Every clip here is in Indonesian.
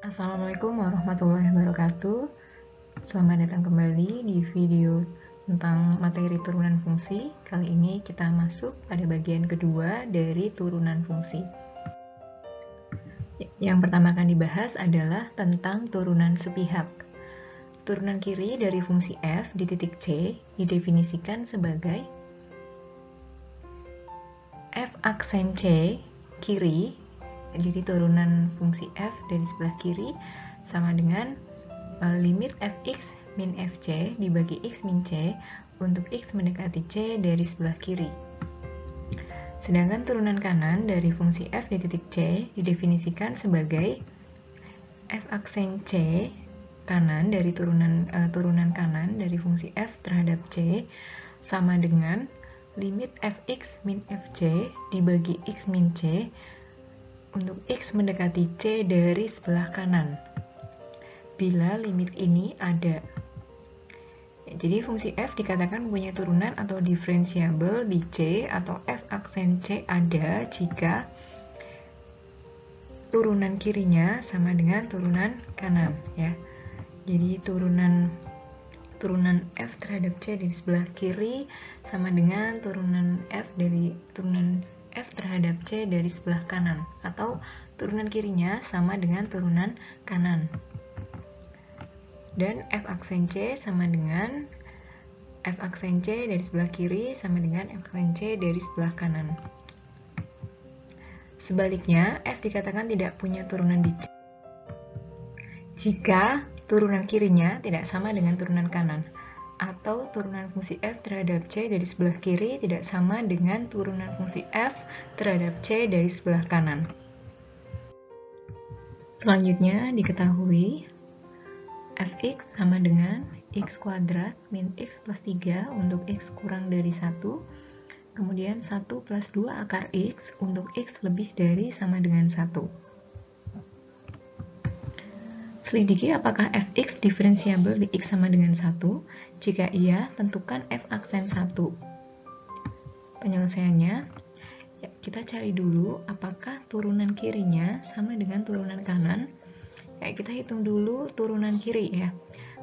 Assalamualaikum warahmatullahi wabarakatuh. Selamat datang kembali di video tentang materi turunan fungsi. Kali ini kita masuk pada bagian kedua dari turunan fungsi. Yang pertama akan dibahas adalah tentang turunan sepihak. Turunan kiri dari fungsi f di titik C didefinisikan sebagai f aksen C kiri. Jadi turunan fungsi f dari sebelah kiri sama dengan limit fx min fc dibagi x min c untuk x mendekati c dari sebelah kiri. Sedangkan turunan kanan dari fungsi f di titik c didefinisikan sebagai f aksen c kanan dari turunan kanan dari fungsi f terhadap c sama dengan limit fx min fc dibagi x min c untuk x mendekati c dari sebelah kanan bila limit ini ada. Jadi fungsi f dikatakan punya turunan atau diferensiabel di c atau f aksen c ada jika turunan kirinya sama dengan turunan kanan ya. Jadi turunan f terhadap c di sebelah kiri sama dengan turunan f terhadap c dari sebelah kanan, atau turunan kirinya sama dengan turunan kanan. Dan f aksen c sama dengan f aksen c dari sebelah kiri sama dengan f aksen c dari sebelah kanan. Sebaliknya, f dikatakan tidak punya turunan di c jika turunan kirinya tidak sama dengan turunan kanan, atau turunan fungsi f terhadap c dari sebelah kiri tidak sama dengan turunan fungsi f terhadap c dari sebelah kanan. Selanjutnya diketahui fx sama dengan x kuadrat min x plus 3 untuk x kurang dari 1, kemudian 1 plus 2 akar x untuk x lebih dari sama dengan 1. Selidiki apakah fx diferensiabel di x sama dengan 1. Jika iya, tentukan f aksen 1. Penyelesaiannya, ya, kita cari dulu apakah turunan kirinya sama dengan turunan kanan. Ya, kita hitung dulu turunan kiri ya.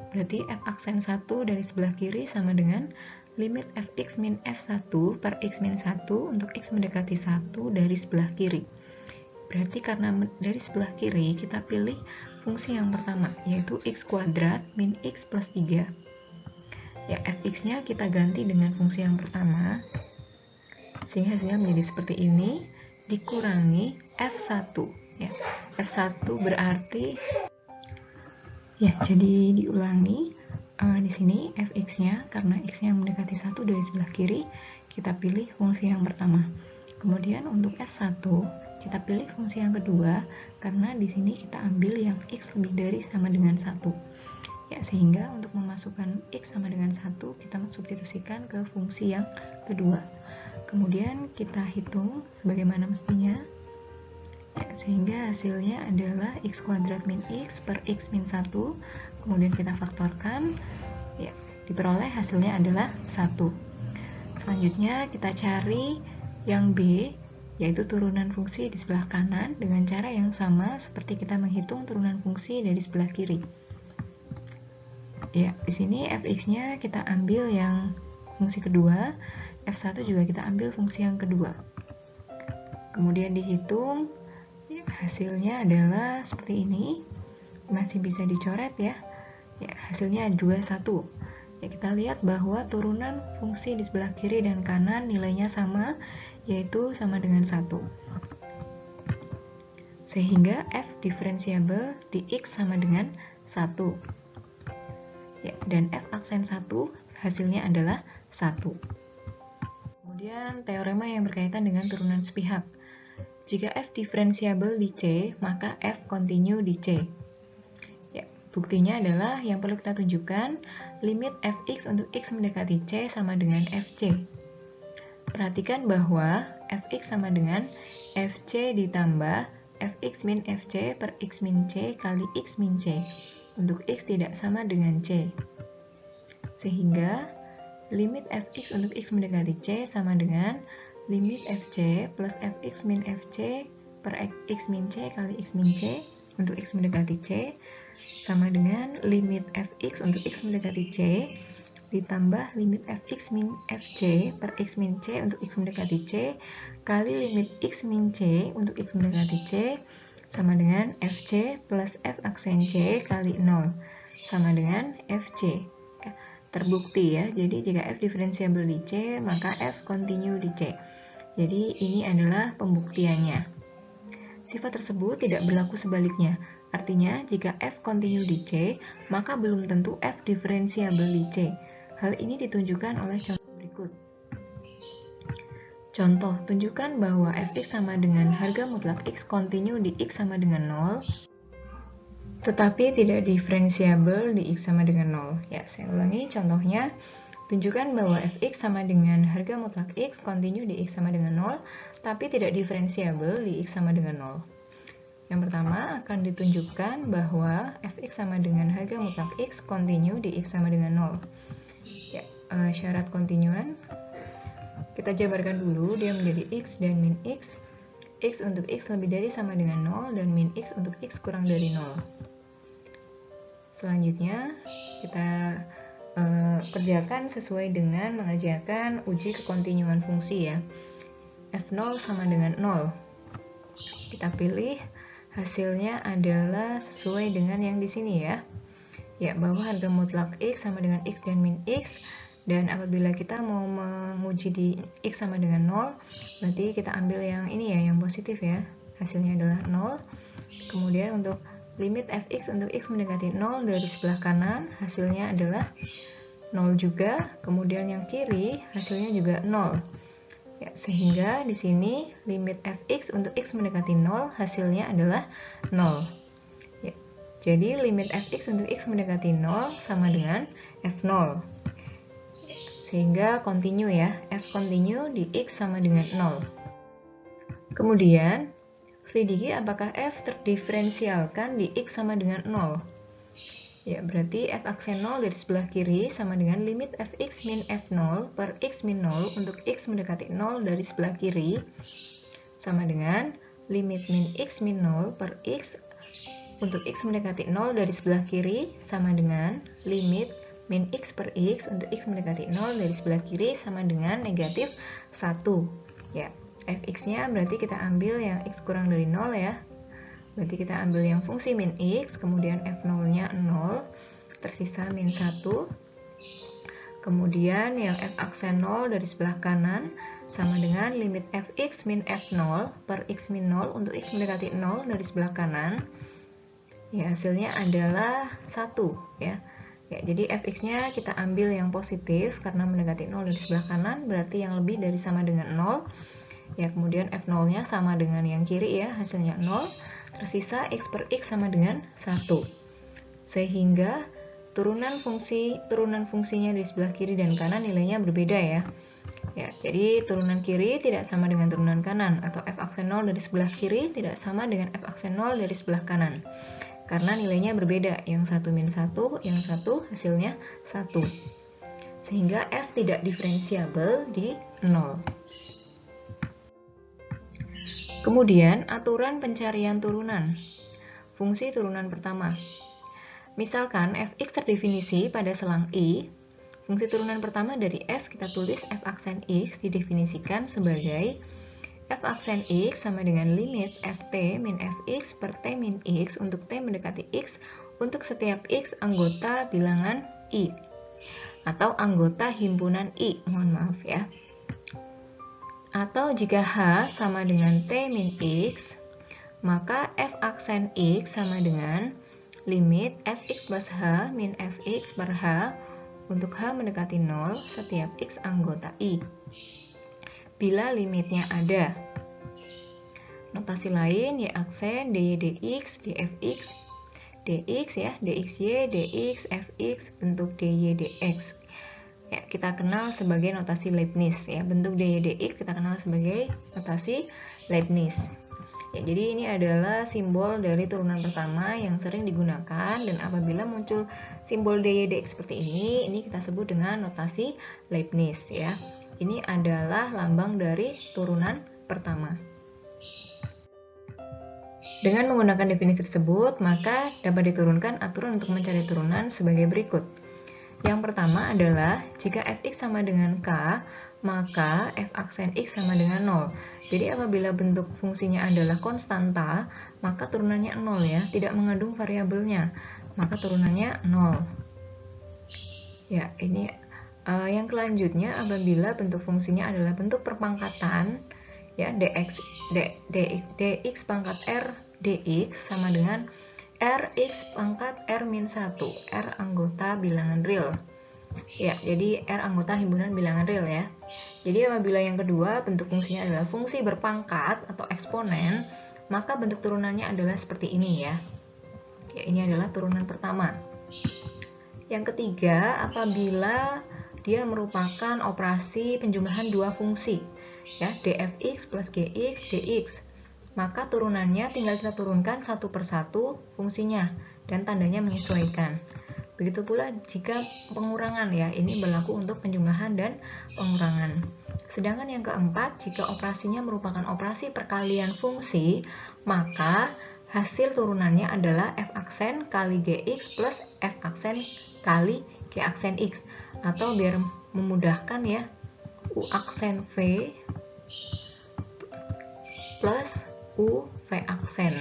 Berarti f aksen 1 dari sebelah kiri sama dengan limit fx min f1 per x min 1 untuk x mendekati 1 dari sebelah kiri. Berarti karena dari sebelah kiri kita pilih fungsi yang pertama, yaitu x kuadrat min x plus 3. Ya, fx-nya kita ganti dengan fungsi yang pertama, sehingga hasilnya menjadi seperti ini, dikurangi f1. Ya, f1 berarti, ya, jadi diulangi, di sini fx-nya, karena x-nya mendekati 1 dari sebelah kiri, kita pilih fungsi yang pertama. Kemudian untuk f1, kita pilih fungsi yang kedua, karena di sini kita ambil yang x lebih dari sama dengan 1. Ya, sehingga untuk memasukkan x sama dengan 1, kita substitusikan ke fungsi yang kedua. Kemudian kita hitung sebagaimana mestinya. Ya, sehingga hasilnya adalah x kuadrat min x per x min 1. Kemudian kita faktorkan. Ya, diperoleh hasilnya adalah 1. Selanjutnya kita cari yang b, yaitu turunan fungsi di sebelah kanan dengan cara yang sama seperti kita menghitung turunan fungsi dari sebelah kiri. Ya, di sini fx-nya kita ambil yang fungsi kedua, f1 juga kita ambil fungsi yang kedua. Kemudian dihitung, ya, hasilnya adalah seperti ini. Masih bisa dicoret ya. Ya, hasilnya juga 1. Ya, kita lihat bahwa turunan fungsi di sebelah kiri dan kanan nilainya sama, yaitu sama dengan 1. Sehingga f diferensiabel di x sama dengan 1. Ya, dan f aksen 1 hasilnya adalah 1. Kemudian teorema yang berkaitan dengan turunan sepihak. Jika f diferensiabel di c, maka f kontinu di c. Ya, buktinya adalah yang perlu kita tunjukkan limit fx untuk x mendekati c sama dengan fc. Perhatikan bahwa fx sama dengan fc ditambah fx min fc per x min c kali x min c untuk x tidak sama dengan c. Sehingga limit fx untuk x mendekati c sama dengan limit fc plus fx min fc per x min c kali x min c untuk x mendekati C sama dengan limit fx untuk x mendekati C ditambah limit fx min fc per x min C untuk x mendekati C kali limit x min C untuk x mendekati C sama dengan fc plus f aksen C kali 0 sama dengan fc. Terbukti ya, jadi jika f diferensiabel di C, maka f kontinu di C. Jadi ini adalah pembuktiannya. Sifat tersebut tidak berlaku sebaliknya. Artinya, jika f kontinu di C, maka belum tentu f diferensiabel di C. Hal ini ditunjukkan oleh contoh berikut. Contoh, tunjukkan bahwa fx sama dengan harga mutlak x kontinu di x sama dengan 0, tetapi tidak diferensiabel di x sama dengan 0. Ya, saya ulangi contohnya. Tunjukkan bahwa fx sama dengan harga mutlak x kontinu di x sama dengan 0, tapi tidak diferensiabel di x sama dengan 0. Yang pertama akan ditunjukkan bahwa fx sama dengan harga mutlak x kontinu di x sama dengan 0. Ya, syarat kontinuan kita jabarkan dulu, dia menjadi x dan min x. X untuk x lebih dari sama dengan 0 dan min x untuk x kurang dari 0. Selanjutnya kita kerjakan sesuai dengan mengerjakan uji kekontinuan fungsi ya. F0 sama dengan 0. Kita pilih hasilnya adalah sesuai dengan yang di sini ya. Ya, bahwa harga mutlak x sama dengan x dan min x, dan apabila kita mau menguji di x sama dengan 0, berarti kita ambil yang ini ya, yang positif ya. Hasilnya adalah 0. Kemudian untuk limit fx untuk x mendekati 0 dari sebelah kanan, hasilnya adalah 0 juga. Kemudian yang kiri, hasilnya juga 0. Ya, sehingga di sini limit fx untuk x mendekati 0, hasilnya adalah 0. Ya, jadi limit fx untuk x mendekati 0 sama dengan f0. Sehingga kontinu ya, f kontinu di x sama dengan 0. Kemudian, selidiki apakah f terdiferensialkan di x sama dengan 0. Ya, berarti f aksen 0 dari sebelah kiri sama dengan limit fx min f0 per x min 0 untuk x mendekati 0 dari sebelah kiri sama dengan limit min x min 0 per x untuk x mendekati 0 dari sebelah kiri sama dengan limit min x per x untuk x mendekati 0 dari sebelah kiri sama dengan negatif 1. Ya, fx-nya berarti kita ambil yang x kurang dari 0 ya. Berarti kita ambil yang fungsi min x, kemudian f0-nya 0, tersisa min 1. Kemudian yang f aksen 0 dari sebelah kanan sama dengan limit fx min f0 per x min 0 untuk x mendekati 0 dari sebelah kanan. Ya, hasilnya adalah 1 ya. Ya, jadi fx-nya kita ambil yang positif karena mendekati 0 dari sebelah kanan, berarti yang lebih dari sama dengan 0. Ya, kemudian f0-nya sama dengan yang kiri ya, hasilnya 0. Tersisa x per x sama dengan 1. Sehingga turunan fungsinya di sebelah kiri dan kanan nilainya berbeda ya. Ya, jadi turunan kiri tidak sama dengan turunan kanan, atau f aksen 0 dari sebelah kiri tidak sama dengan f aksen 0 dari sebelah kanan. Karena nilainya berbeda, yang 1 min 1, yang 1 hasilnya 1. Sehingga f tidak diferensiabel di 0. Kemudian, aturan pencarian turunan. Fungsi turunan pertama. Misalkan fx terdefinisi pada selang I, fungsi turunan pertama dari f kita tulis f aksen x didefinisikan sebagai f aksen x sama dengan limit ft min fx per t min x untuk t mendekati x untuk setiap x anggota bilangan I atau anggota himpunan I, mohon maaf ya. Atau jika H sama dengan T min X, maka F aksen X sama dengan limit Fx plus H min Fx per H untuk H mendekati 0 setiap X anggota I. Bila limitnya ada. Notasi lain Y aksen dy dx, dfx, dx ya, dxy, dx, fx, bentuk dy dx. Ya, kita kenal sebagai notasi Leibniz ya. Bentuk dy dx kita kenal sebagai notasi Leibniz. Ya, jadi ini adalah simbol dari turunan pertama yang sering digunakan, dan apabila muncul simbol dy dx seperti ini kita sebut dengan notasi Leibniz ya. Ini adalah lambang dari turunan pertama. Dengan menggunakan definisi tersebut, maka dapat diturunkan aturan untuk mencari turunan sebagai berikut. Yang pertama adalah jika fx sama dengan k, maka f aksen x sama dengan 0. Jadi apabila bentuk fungsinya adalah konstanta, maka turunannya 0 ya, tidak mengandung variabelnya, maka turunannya 0. Ya, ini yang selanjutnya apabila bentuk fungsinya adalah bentuk perpangkatan, ya, dx pangkat r dx sama dengan rx pangkat r-1, r anggota bilangan real. Ya, jadi R anggota himpunan bilangan real ya. Jadi apabila yang kedua bentuk fungsinya adalah fungsi berpangkat atau eksponen, maka bentuk turunannya adalah seperti ini ya. Ya, ini adalah turunan pertama. Yang ketiga, apabila dia merupakan operasi penjumlahan dua fungsi, ya, dfx plus gx dx, maka turunannya tinggal kita turunkan satu persatu fungsinya dan tandanya menyesuaikan. Begitu pula jika pengurangan ya, ini berlaku untuk penjumlahan dan pengurangan. Sedangkan yang keempat, jika operasinya merupakan operasi perkalian fungsi, maka hasil turunannya adalah f aksen kali gx plus f aksen kali g aksen x, atau biar memudahkan ya, u aksen v plus u v aksen.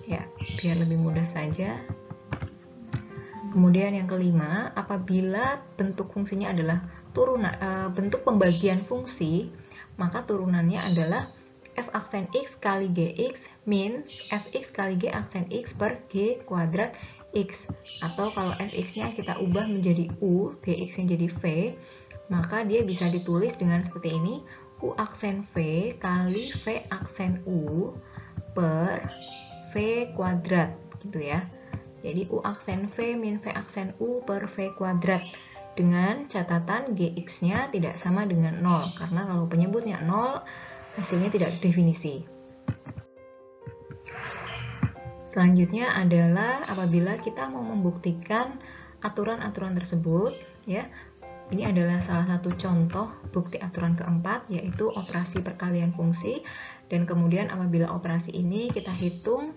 Ya, biar lebih mudah saja. Kemudian yang kelima, apabila bentuk fungsinya adalah bentuk pembagian fungsi, maka turunannya adalah f aksen x kali gx min fx kali g aksen x per g kuadrat x. Atau kalau fx-nya kita ubah menjadi u, gx-nya jadi v, maka dia bisa ditulis dengan seperti ini, u aksen v kali v aksen u per v kuadrat, gitu ya. Jadi U aksen V min V aksen U per V kuadrat, dengan catatan Gx-nya tidak sama dengan 0, karena kalau penyebutnya 0, hasilnya tidak definisi. Selanjutnya adalah apabila kita mau membuktikan aturan-aturan tersebut, ya. Ini adalah salah satu contoh bukti aturan keempat, yaitu operasi perkalian fungsi. Dan kemudian apabila operasi ini kita hitung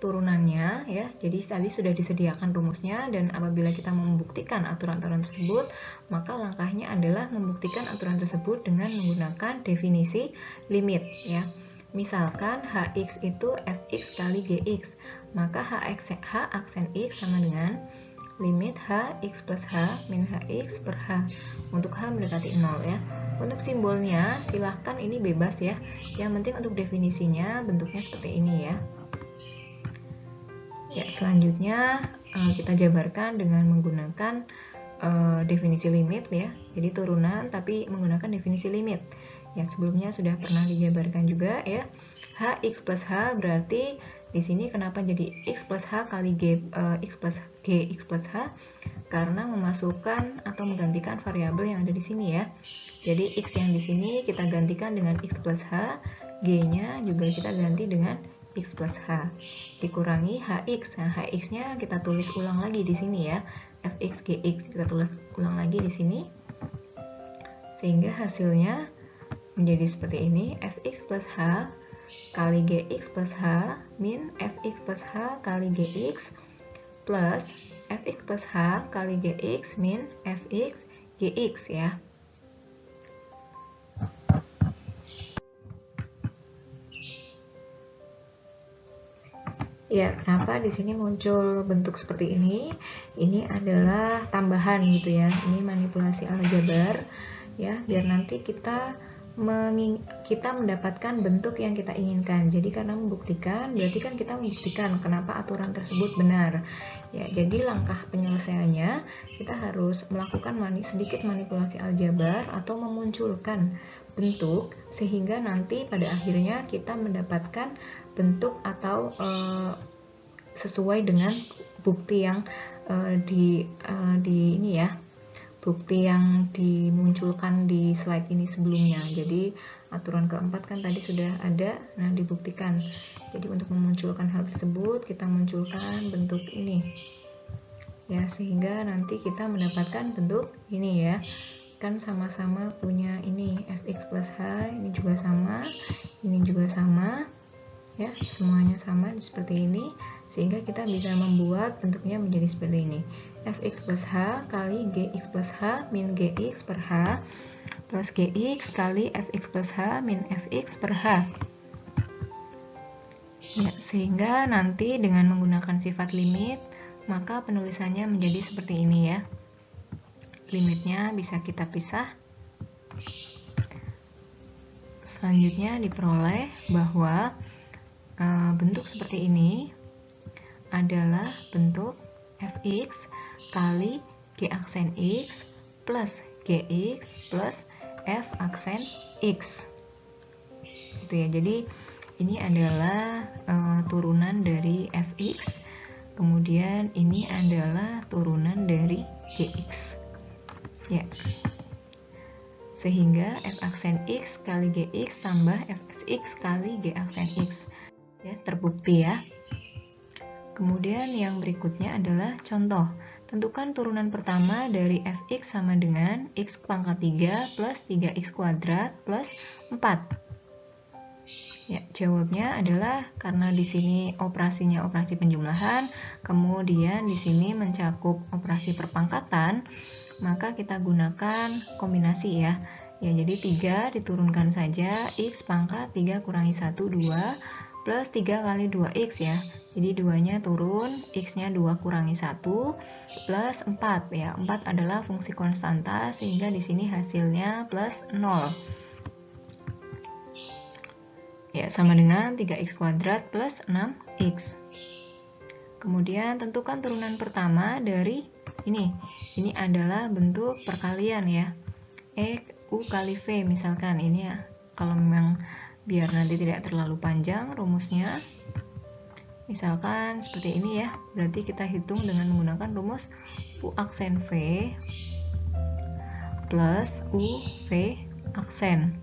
turunannya ya, jadi tadi sudah disediakan rumusnya, dan apabila kita membuktikan aturan-aturan tersebut, maka langkahnya adalah membuktikan aturan tersebut dengan menggunakan definisi limit ya. Misalkan hx itu fx kali gx, maka h aksen x sama dengan limit hx plus h min hx per h untuk h mendekati 0 ya. Untuk simbolnya silahkan ini bebas ya, yang penting untuk definisinya bentuknya seperti ini ya. Ya, selanjutnya kita jabarkan dengan menggunakan definisi limit ya. Jadi turunan tapi menggunakan definisi limit. Ya, sebelumnya sudah pernah dijabarkan juga ya. Hx plus h berarti di sini kenapa jadi x plus h kali x plus gx plus h? Karena memasukkan atau menggantikan variabel yang ada di sini ya. Jadi x yang di sini kita gantikan dengan x plus h, g-nya juga kita ganti dengan x plus h, dikurangi hx. Nah, hx-nya kita tulis ulang lagi di sini ya, fx gx kita tulis ulang lagi di sini, sehingga hasilnya menjadi seperti ini, fx plus h kali gx plus h min fx plus h kali gx plus fx plus h kali gx min fx gx ya. Ya, kenapa di sini muncul bentuk seperti ini? Ini adalah tambahan gitu ya. Ini manipulasi aljabar ya, biar nanti kita mendapatkan bentuk yang kita inginkan. Jadi karena membuktikan, berarti kan kita membuktikan kenapa aturan tersebut benar. Ya, jadi langkah penyelesaiannya kita harus melakukan sedikit manipulasi aljabar atau memunculkan bentuk, sehingga nanti pada akhirnya kita mendapatkan bentuk atau sesuai dengan bukti yang di ini ya, bukti yang dimunculkan di slide ini sebelumnya. Jadi aturan keempat kan tadi sudah ada, nah dibuktikan. Jadi untuk memunculkan hal tersebut kita munculkan bentuk ini ya, sehingga nanti kita mendapatkan bentuk ini ya. Kan sama-sama punya ini fx plus h, ini juga sama, ini juga sama ya, semuanya sama seperti ini, sehingga kita bisa membuat bentuknya menjadi seperti ini. Fx plus H kali Gx plus H min Gx per H plus Gx kali Fx plus H min Fx per H. Ya, sehingga nanti dengan menggunakan sifat limit, maka penulisannya menjadi seperti ini ya. Limitnya bisa kita pisah. Selanjutnya diperoleh bahwa bentuk seperti ini adalah bentuk Fx kali G aksen X plus Gx plus F aksen X. Gitu ya. Jadi ini adalah turunan dari Fx, kemudian ini adalah turunan dari Gx. Ya. Sehingga F aksen X kali Gx tambah Fx kali G aksen X. Ya, terbukti ya. Kemudian yang berikutnya adalah contoh. Tentukan turunan pertama dari Fx sama dengan X pangkat 3 plus 3X kuadrat plus 4. Ya, jawabnya adalah karena di sini operasinya operasi penjumlahan, kemudian di sini mencakup operasi perpangkatan, maka kita gunakan kombinasi ya. Ya, jadi 3 diturunkan saja, X pangkat 3 kurangi 1, 2, plus 3 kali 2X ya. Jadi 2-nya turun, X-nya 2 kurangi 1, plus 4 ya. 4 adalah fungsi konstanta, sehingga di sini hasilnya plus 0. Ya, sama dengan 3X kuadrat plus 6X. Kemudian tentukan turunan pertama dari ini. Ini adalah bentuk perkalian ya. U kali V misalkan ini ya. Kalau memang biar nanti tidak terlalu panjang rumusnya. Misalkan seperti ini ya. Berarti kita hitung dengan menggunakan rumus U aksen V plus U V aksen.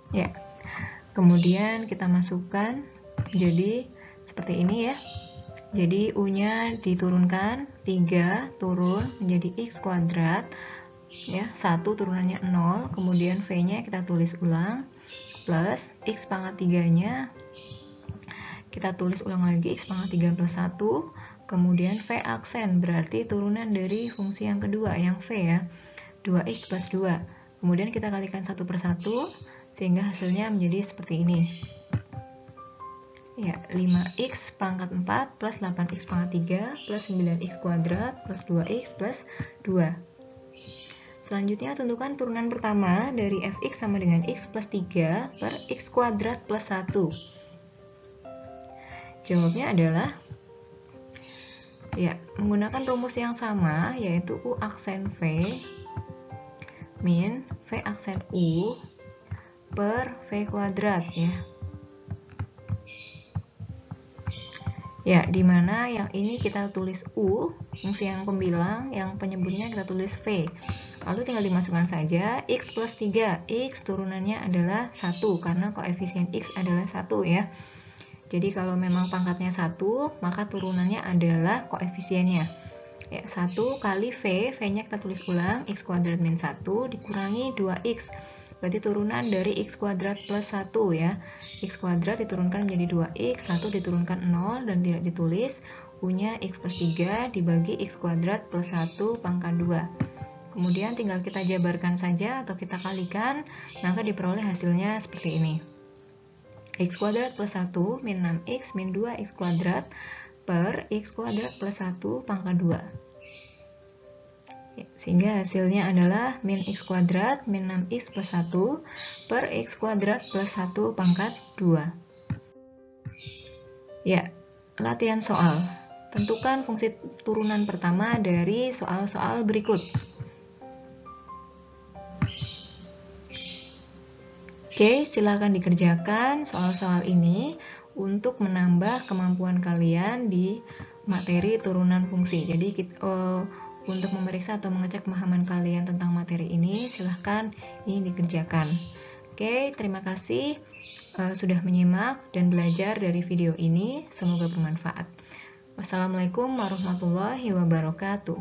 Ya, kemudian kita masukkan jadi seperti ini ya. Jadi U-nya diturunkan, 3 turun menjadi X kuadrat ya, 1 turunannya 0, kemudian V-nya kita tulis ulang plus X pangkat 3-nya kita tulis ulang lagi X pangkat 3 plus 1, kemudian V aksen berarti turunan dari fungsi yang kedua yang V ya, 2X plus 2, kemudian kita kalikan 1 per 1 sehingga hasilnya menjadi seperti ini ya, 5X pangkat 4 plus 8X pangkat 3 plus 9X kuadrat plus 2X plus 2. Selanjutnya tentukan turunan pertama dari Fx sama dengan X plus 3 per X kuadrat plus 1. Jawabnya adalah ya, menggunakan rumus yang sama, yaitu U aksen V min V aksen U per V kuadrat ya. Ya, dimana yang ini kita tulis U, fungsi yang pembilang, yang penyebutnya kita tulis V. Lalu tinggal dimasukkan saja X plus 3, X turunannya adalah 1, karena koefisien X adalah 1 ya. Jadi kalau memang pangkatnya 1, maka turunannya adalah koefisiennya. Ya, 1 kali V, V-nya kita tulis ulang, X kuadrat min 1 dikurangi 2X. Berarti turunan dari X kuadrat plus 1 ya. X kuadrat diturunkan menjadi 2X, 1 diturunkan 0 dan tidak ditulis. U-nya X plus 3 dibagi X kuadrat plus 1 pangkat 2. Kemudian tinggal kita jabarkan saja atau kita kalikan, maka diperoleh hasilnya seperti ini. X kuadrat plus 1 min 6X min 2X kuadrat per X kuadrat plus 1 pangkat 2. Sehingga hasilnya adalah min X kuadrat min 6X plus 1 per X kuadrat plus 1 pangkat 2. Ya, latihan soal. Tentukan fungsi turunan pertama dari soal-soal berikut. Oke, silakan dikerjakan soal-soal ini untuk menambah kemampuan kalian di materi turunan fungsi. Jadi untuk memeriksa atau mengecek pemahaman kalian tentang materi ini, silahkan ini dikerjakan. Oke, terima kasih sudah menyimak dan belajar dari video ini. Semoga bermanfaat. Wassalamualaikum warahmatullahi wabarakatuh.